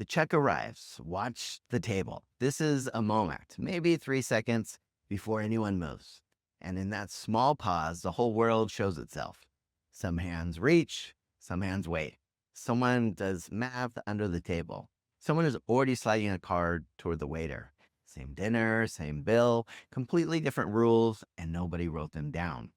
The check arrives. Watch the table. This is a moment, maybe 3 seconds before anyone moves. And in that small pause, the whole world shows itself. Some hands reach, some hands wait. Someone does math under the table. Someone is already sliding a card toward the waiter. Same dinner, same bill, completely different rules, and nobody wrote them down.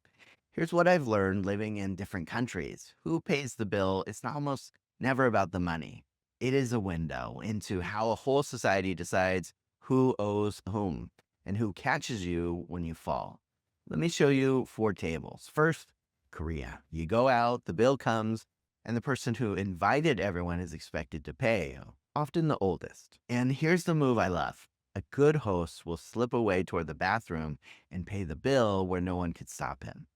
Here's what I've learned living in different countries. Who pays the bill? It's almost never about the money. It is a window into how a whole society decides who owes whom and who catches you when you fall. Let me show you 4 tables. First, Korea. You go out, the bill comes, and the person who invited everyone is expected to pay, often the oldest. And here's the move I love. A good host will slip away toward the bathroom and pay the bill where no one could stop him.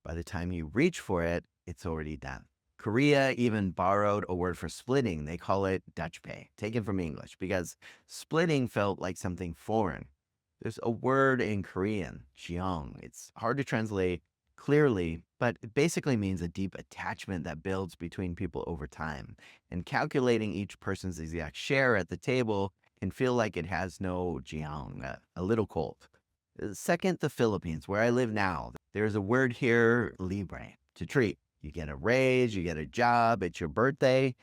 By the time you reach for it, it's already done. Korea even borrowed a word for splitting. They call it Dutch pay, taken from English, because splitting felt like something foreign. There's a word in Korean, jeong. It's hard to translate clearly, but it basically means a deep attachment that builds between people over time. And calculating each person's exact share at the table can feel like it has no jeong, a little cold. Second, the Philippines, where I live now. There's a word here, libre, to treat. You get a raise, you get a job, it's your birthday,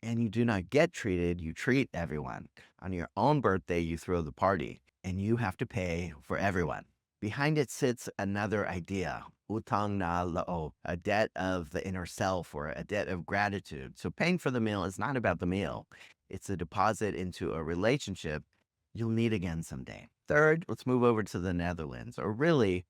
and you do not get treated, you treat everyone. On your own birthday, you throw the party, and you have to pay for everyone. Behind it sits another idea, utang na loob, a debt of the inner self or a debt of gratitude. So paying for the meal is not about the meal. It's a deposit into a relationship you'll need again someday. Third, let's move over to the Netherlands, or really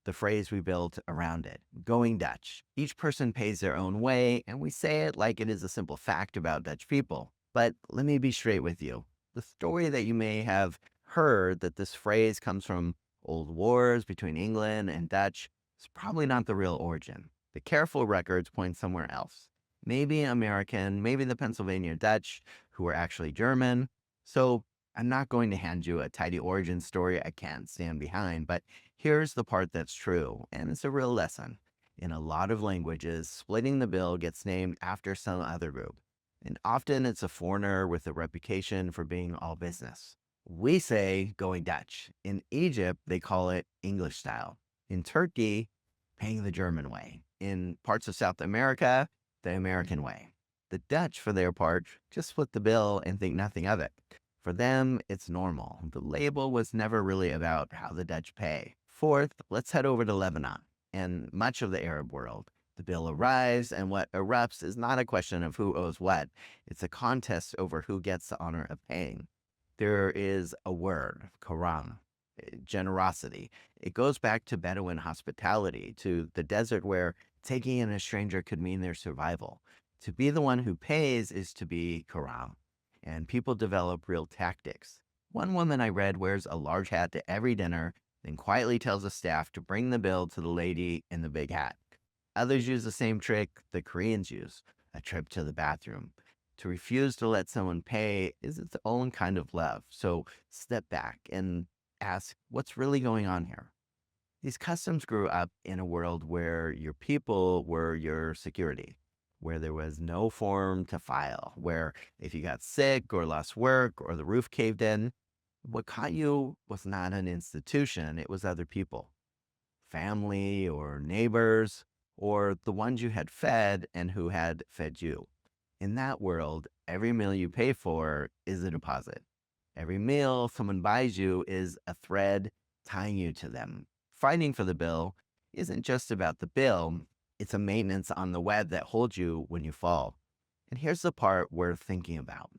the phrase we built around it, going Dutch. Each person pays their own way, and we say it like it is a simple fact about Dutch people. But let me be straight with you. The story that you may have heard that this phrase comes from old wars between England and Dutch is probably not the real origin. The careful records point somewhere else. Maybe American, maybe the Pennsylvania Dutch, who were actually German. So I'm not going to hand you a tidy origin story I can't stand behind, but here's the part that's true, and it's a real lesson. In a lot of languages, splitting the bill gets named after some other group, and often it's a foreigner with a reputation for being all business. We say going Dutch. In Egypt, they call it English style. In Turkey, paying the German way. In parts of South America, the American way. The Dutch, for their part, just split the bill and think nothing of it. For them, it's normal. The label was never really about how the Dutch pay. Fourth, let's head over to Lebanon and much of the Arab world. The bill arrives, and what erupts is not a question of who owes what. It's a contest over who gets the honor of paying. There is a word, karam, generosity. It goes back to Bedouin hospitality, to the desert where taking in a stranger could mean their survival. To be the one who pays is to be karam, and people develop real tactics. One woman I read wears a large hat to every dinner, then quietly tells the staff to bring the bill to the lady in the big hat. Others use the same trick the Koreans use, a trip to the bathroom. To refuse to let someone pay is its own kind of love. So step back and ask, what's really going on here? These customs grew up in a world where your people were your security, where there was no form to file, where if you got sick or lost work or the roof caved in, what caught you was not an institution, it was other people, family or neighbors, or the ones you had fed and who had fed you. In that world, every meal you pay for is a deposit. Every meal someone buys you is a thread tying you to them. Fighting for the bill isn't just about the bill, it's a maintenance on the web that holds you when you fall. And here's the part worth thinking about.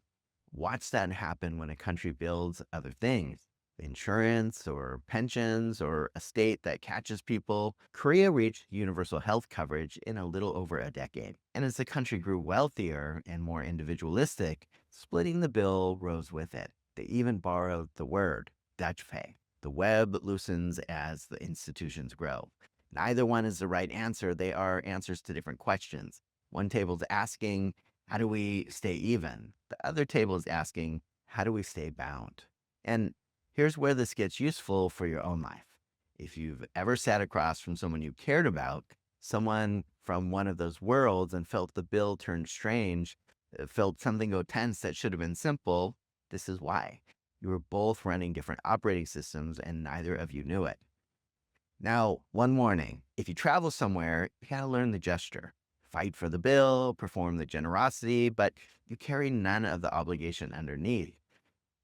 Watch that happen when a country builds other things, insurance or pensions or a state that catches people. Korea reached universal health coverage in a little over a decade. And as the country grew wealthier and more individualistic, splitting the bill rose with it. They even borrowed the word, Dutch pay. The web loosens as the institutions grow. Neither one is the right answer. They are answers to different questions. One table's asking, how do we stay even? The other table is asking, how do we stay bound? And here's where this gets useful for your own life. If you've ever sat across from someone you cared about, someone from one of those worlds, and felt the bill turn strange, felt something go tense that should have been simple, this is why. You were both running different operating systems and neither of you knew it. Now, one morning, if you travel somewhere, you gotta learn the gesture. Fight for the bill, perform the generosity, but you carry none of the obligation underneath.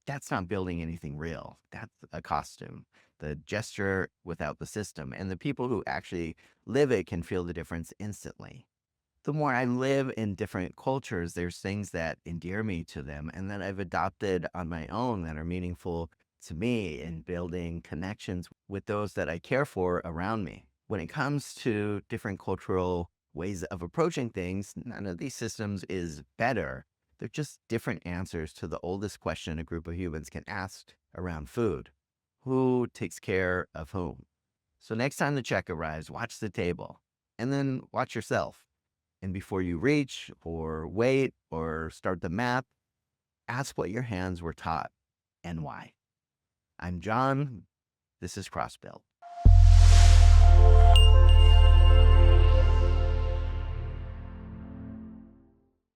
That's not building anything real. That's a costume. The gesture without the system. And the people who actually live it can feel the difference instantly. The more I live in different cultures, there's things that endear me to them and that I've adopted on my own that are meaningful to me in building connections with those that I care for around me. When it comes to different cultural ways of approaching things, none of these systems is better. They're just different answers to the oldest question a group of humans can ask around food. Who takes care of whom? So next time the check arrives, watch the table and then watch yourself. And before you reach or wait or start the math, ask what your hands were taught and why. I'm John. This is Crossbuilt.